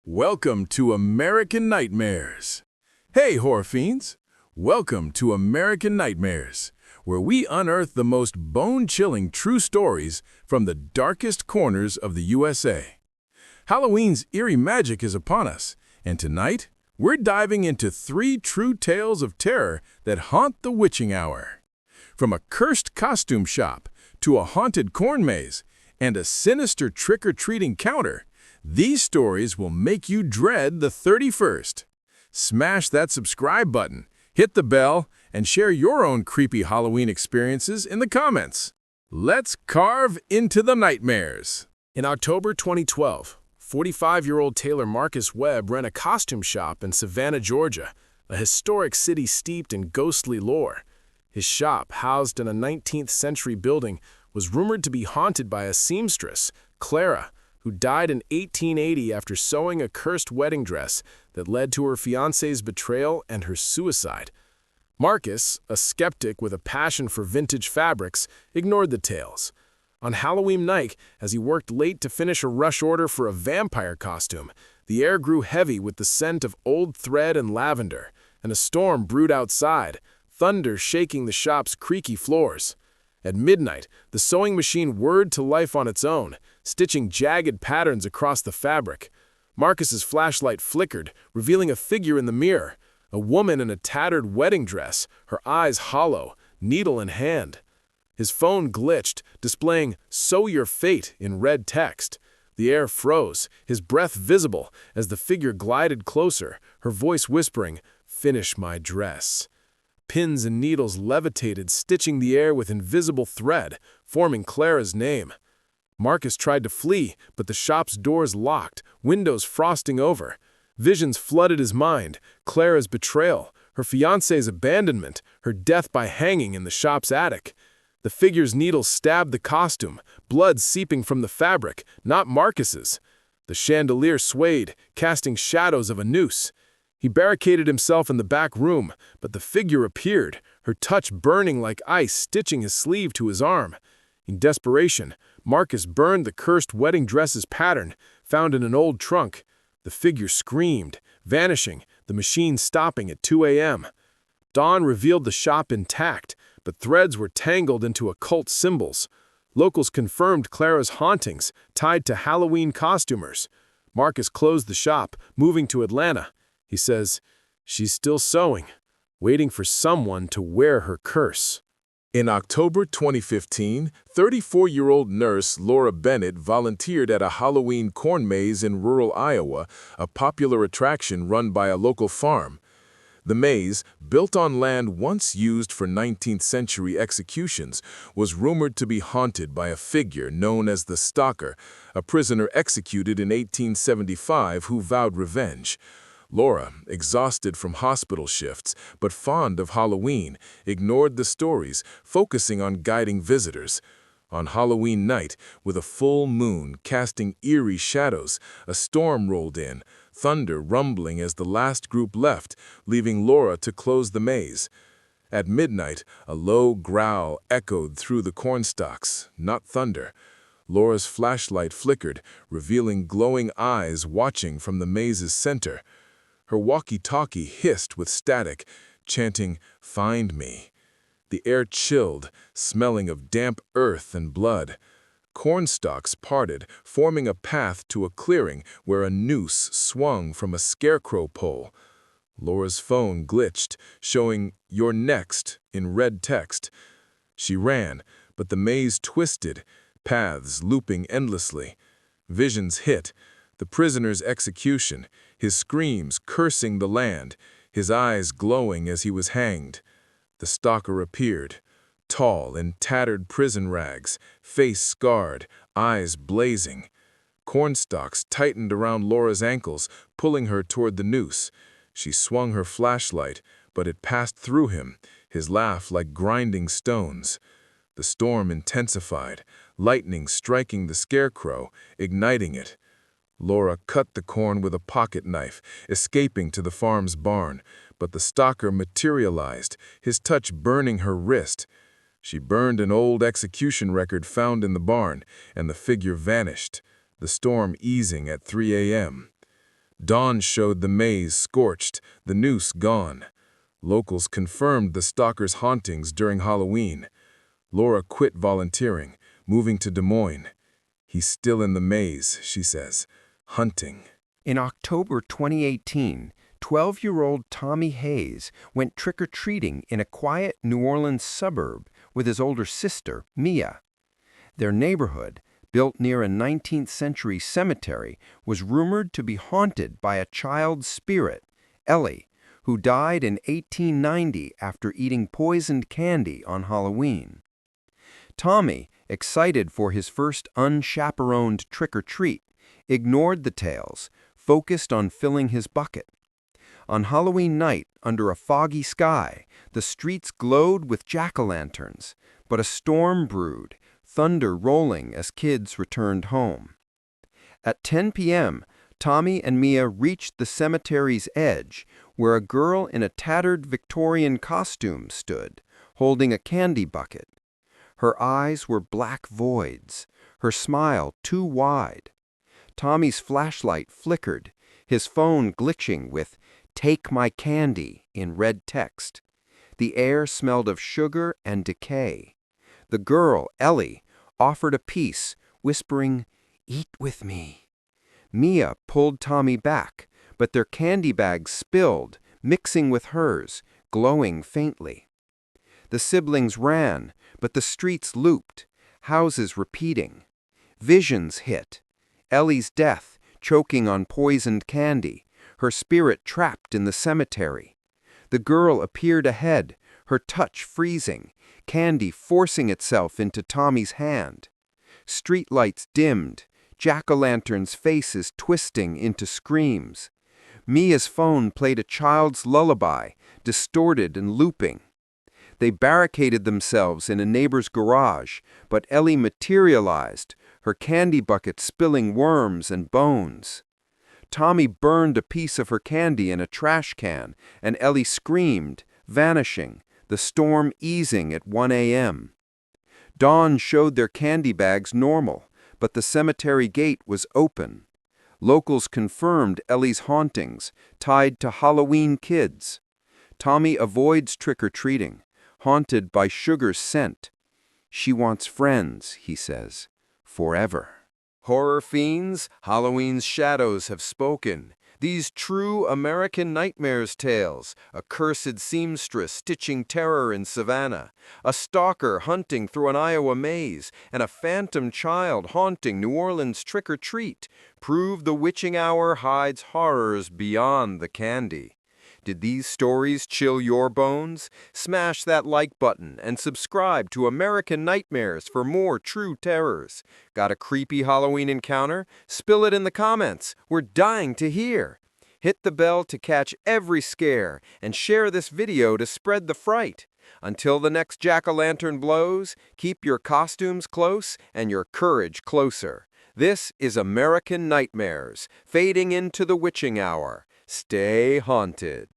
Welcome to American Nightmares. Hey, horror fiends! Welcome to American Nightmares, where we unearth the most bone-chilling true stories from the darkest corners of the USA. Halloween's eerie magic is upon us, and tonight, we're diving into 3 true tales of terror that haunt the witching hour. From a cursed costume shop to a haunted corn maze and a sinister trick-or-treating counter, these stories will make you dread the 31st. Smash that subscribe button, hit the bell, and share your own creepy Halloween experiences in the comments. Let's carve into the nightmares. In October 2012, 45-year-old Taylor Marcus Webb ran a costume shop in Savannah, Georgia, a historic city steeped in ghostly lore. His shop, housed in a 19th-century building, was rumored to be haunted by a seamstress, Clara, who died in 1880 after sewing a cursed wedding dress that led to her fiancé's betrayal and her suicide. Marcus, a skeptic with a passion for vintage fabrics, ignored the tales. On Halloween night, as he worked late to finish a rush order for a vampire costume, the air grew heavy with the scent of old thread and lavender, and a storm brewed outside, thunder shaking the shop's creaky floors. At midnight, the sewing machine whirred to life on its own, stitching jagged patterns across the fabric. Marcus's flashlight flickered, revealing a figure in the mirror, a woman in a tattered wedding dress, her eyes hollow, needle in hand. His phone glitched, displaying "Sew Your Fate" in red text. The air froze, his breath visible, as the figure glided closer, her voice whispering, "Finish my dress." Pins and needles levitated, stitching the air with invisible thread, forming Clara's name. Marcus tried to flee, but the shop's doors locked, windows frosting over. Visions flooded his mind: Clara's betrayal, her fiancé's abandonment, her death by hanging in the shop's attic. The figure's needles stabbed the costume, blood seeping from the fabric, not Marcus's. The chandelier swayed, casting shadows of a noose. He barricaded himself in the back room, but the figure appeared, her touch burning like ice, stitching his sleeve to his arm. In desperation, Marcus burned the cursed wedding dress's pattern, found in an old trunk. The figure screamed, vanishing, the machine stopping at 2 a.m. Dawn revealed the shop intact, but threads were tangled into occult symbols. Locals confirmed Clara's hauntings, tied to Halloween costumers. Marcus closed the shop, moving to Atlanta. He says, "She's still sewing, waiting for someone to wear her curse." In October 2015, 34-year-old nurse Laura Bennett volunteered at a Halloween corn maze in rural Iowa, a popular attraction run by a local farm. The maze, built on land once used for 19th-century executions, was rumored to be haunted by a figure known as the Stalker, a prisoner executed in 1875 who vowed revenge. Laura, exhausted from hospital shifts but fond of Halloween, ignored the stories, focusing on guiding visitors. On Halloween night, with a full moon casting eerie shadows, a storm rolled in, thunder rumbling as the last group left, leaving Laura to close the maze. At midnight, a low growl echoed through the cornstalks, not thunder. Laura's flashlight flickered, revealing glowing eyes watching from the maze's center. Her walkie-talkie hissed with static, chanting, "Find me." The air chilled, smelling of damp earth and blood. Cornstalks parted, forming a path to a clearing where a noose swung from a scarecrow pole. Laura's phone glitched, showing "You're next" in red text. She ran, but the maze twisted, paths looping endlessly. Visions hit. The prisoner's execution, his screams cursing the land, his eyes glowing as he was hanged. The stalker appeared, tall in tattered prison rags, face scarred, eyes blazing. Cornstalks tightened around Laura's ankles, pulling her toward the noose. She swung her flashlight, but it passed through him, his laugh like grinding stones. The storm intensified, lightning striking the scarecrow, igniting it. Laura cut the corn with a pocket knife, escaping to the farm's barn, but the stalker materialized, his touch burning her wrist. She burned an old execution record found in the barn, and the figure vanished, the storm easing at 3 a.m. Dawn showed the maze scorched, the noose gone. Locals confirmed the stalker's hauntings during Halloween. Laura quit volunteering, moving to Des Moines. He's still in the maze, she says, hunting. In October 2018, 12-year-old Tommy Hayes went trick-or-treating in a quiet New Orleans suburb with his older sister, Mia. Their neighborhood, built near a 19th-century cemetery, was rumored to be haunted by a child's spirit, Ellie, who died in 1890 after eating poisoned candy on Halloween. Tommy, excited for his first unchaperoned trick-or-treat, ignored the tales, focused on filling his bucket. On Halloween night, under a foggy sky, the streets glowed with jack-o'-lanterns, but a storm brewed, thunder rolling as kids returned home. At 10 p.m., Tommy and Mia reached the cemetery's edge, where a girl in a tattered Victorian costume stood, holding a candy bucket. Her eyes were black voids, her smile too wide. Tommy's flashlight flickered, his phone glitching with "Take my candy" in red text. The air smelled of sugar and decay. The girl, Ellie, offered a piece, whispering, "Eat with me." Mia pulled Tommy back, but their candy bags spilled, mixing with hers, glowing faintly. The siblings ran, but the streets looped, houses repeating. Visions hit. Ellie's death, choking on poisoned candy, her spirit trapped in the cemetery. The girl appeared ahead, her touch freezing, candy forcing itself into Tommy's hand. Streetlights dimmed, jack-o'-lanterns' faces twisting into screams. Mia's phone played a child's lullaby, distorted and looping. They barricaded themselves in a neighbor's garage, but Ellie materialized, her candy bucket spilling worms and bones. Tommy burned a piece of her candy in a trash can, and Ellie screamed, vanishing, the storm easing at 1 a.m. Dawn showed their candy bags normal, but the cemetery gate was open. Locals confirmed Ellie's hauntings, tied to Halloween kids. Tommy avoids trick-or-treating, haunted by sugar's scent. She wants friends, he says, forever. Horror fiends, Halloween's shadows have spoken. These true American nightmares tales, a cursed seamstress stitching terror in Savannah, a stalker hunting through an Iowa maze, and a phantom child haunting New Orleans trick-or-treat, prove the witching hour hides horrors beyond the candy. Did these stories chill your bones? Smash that like button and subscribe to American Nightmares for more true terrors. Got a creepy Halloween encounter? Spill it in the comments. We're dying to hear. Hit the bell to catch every scare and share this video to spread the fright. Until the next jack-o'-lantern blows, keep your costumes close and your courage closer. This is American Nightmares, fading into the witching hour. Stay haunted.